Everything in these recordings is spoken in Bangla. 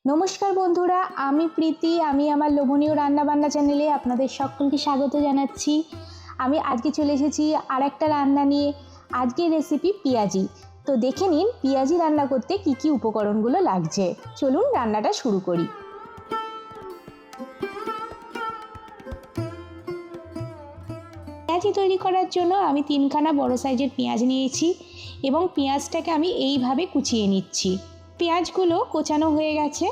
নমস্কার বন্ধুরা, আমি প্রীতি। আমি আমার লোভনীয় রান্নাবান্না চ্যানেলে আপনাদের সকলকে স্বাগত জানাচ্ছি। আমি আজকে চলে এসেছি আর একটা রান্না নিয়ে। আজকের রেসিপি পেঁয়াজি। তো দেখে নিন পেঁয়াজি রান্না করতে কি কি উপকরণগুলো লাগছে। চলুন রান্নাটা শুরু করি। পেঁয়াজি তৈরি করার জন্য আমি 3খানা বড় সাইজের পেঁয়াজ নিয়েছি এবং পেঁয়াজটাকে আমি এইভাবে কুচিয়ে নিচ্ছি। পেঁয়াজগুলো কোচানো হয়ে গেছে।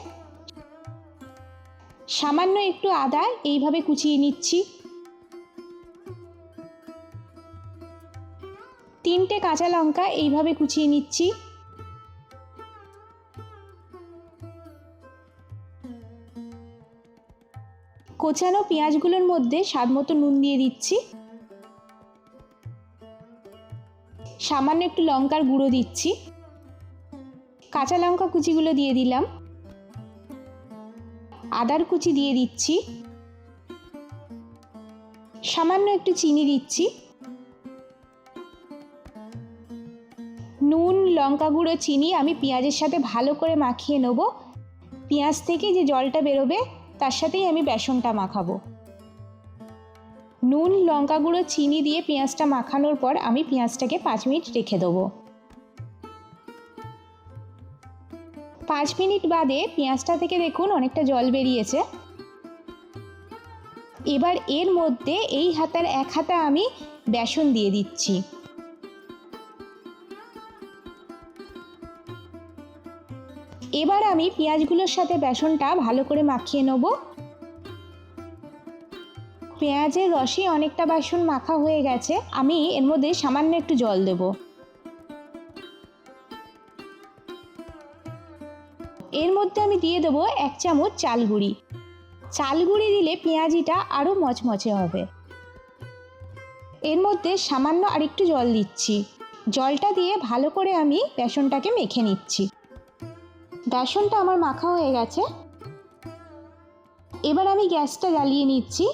সামান্য একটু আদা এইভাবে কুচিয়ে নিচ্ছি। 3টে কাঁচা লঙ্কা এইভাবে কুচিয়ে নিচ্ছি। কোচানো পেঁয়াজগুলোর মধ্যে স্বাদমতো নুন দিয়ে দিচ্ছি। সামান্য একটু লঙ্কার গুঁড়ো দিচ্ছি। কাঁচা লঙ্কা কুচিগুলো দিয়ে দিলাম। আদার কুচি দিয়ে দিচ্ছি। সামান্য একটু চিনি দিচ্ছি। নুন, লঙ্কা গুঁড়ো, চিনি আমি পেঁয়াজের সাথে ভালো করে মাখিয়ে নেব। পেঁয়াজ থেকে যে জলটা বেরোবে তার সাথেই আমি বেসনটা মাখাবো। নুন, লঙ্কা গুঁড়ো, চিনি দিয়ে পেঁয়াজটা মাখানোর পর আমি পেঁয়াজটাকে 5 মিনিট রেখে দেবো। 5 মিনিট বাদে পেঁয়াজটা থেকে দেখুন অনেকটা জল বেরিয়েছে। এবার এর মধ্যে এই হাতার 1 হাতা আমি বেসন দিয়ে দিচ্ছি। এবার আমি পেঁয়াজগুলোর সাথে বেসনটা ভালো করে মাখিয়ে নেব। পেঁয়াজের রসে অনেকটা বেসন মাখা হয়ে গেছে। আমি এর মধ্যে সামান্য একটু জল দেব। এর মধ্যে আমি দিয়ে দেবো 1 চামচ চাল গুঁড়ি। চাল গুঁড়ি দিলে পেঁয়াজিটা আরও মচমচে হবে। এর মধ্যে সামান্য আরেকটু জল দিচ্ছি। জলটা দিয়ে ভালো করে আমি বেসনটাকে মেখে নিচ্ছি। বেসনটা আমার মাখা হয়ে গেছে। এবার আমি গ্যাসটা জ্বালিয়ে নিচ্ছি।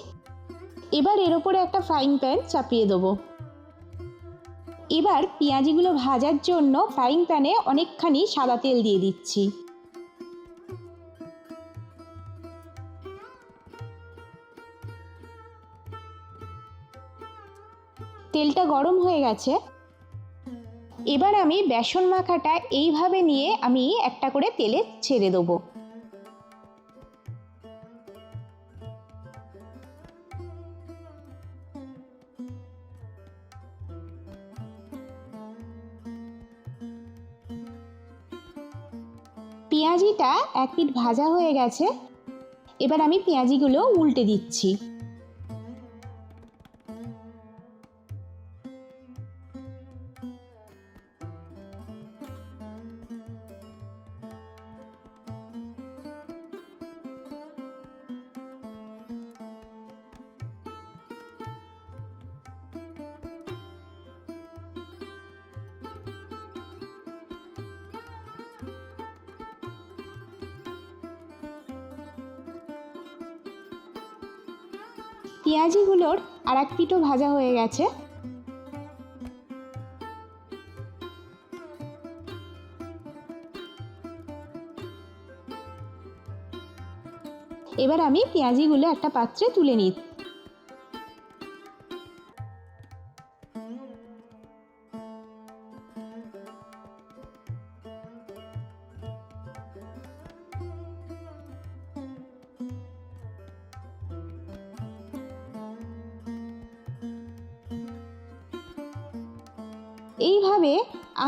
এবার এর ওপরে একটা ফ্রাইং প্যান চাপিয়ে দেবো। এবার পেঁয়াজিগুলো ভাজার জন্য ফ্রাইং প্যানে অনেকখানি সাদা তেল দিয়ে দিচ্ছি। তেলটা গরম হয়ে গেছে। এবার আমি বেসন মাখাটা এইভাবে নিয়ে আমি একটা করে তেলে ছেড়ে দেবো। পেঁয়াজিটা 1 পিঠ ভাজা হয়ে গেছে। এবার আমি পেঁয়াজিগুলো উল্টে দিচ্ছি। পেঁয়াজিগুলোর আর 1 পিঠও ভাজা হয়ে গেছে। এবার আমি পেঁয়াজিগুলো একটা পাত্রে তুলে নিই। এইভাবে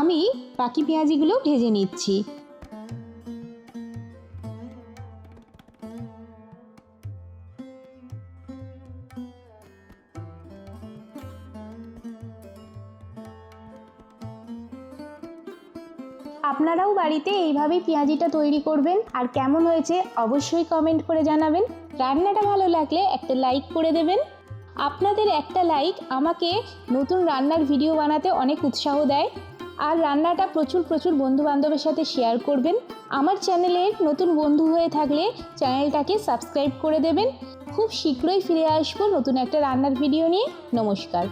আমি বাকি পেঁয়াজিগুলো ভেজে নিচ্ছি। আপনারাও বাড়িতে এইভাবেই পেঁয়াজিটা তৈরি করবেন। আর কেমন হয়েছে অবশ্যই কমেন্ট করে জানাবেন। রান্নাটা ভালো লাগলে একটা লাইক করে দেবেন। আপনাদের একটা লাইক আমাকে নতুন রান্নার ভিডিও বানাতে অনেক উৎসাহ দেয়। আর রান্নাটা প্রচুর বন্ধুবান্ধবের সাথে শেয়ার করবেন। আমার চ্যানেলের নতুন বন্ধু হয়ে থাকলে চ্যানেলটাকে সাবস্ক্রাইব করে দেবেন। খুব শীঘ্রই ফিরে আসবো নতুন একটা রান্নার ভিডিও নিয়ে। নমস্কার।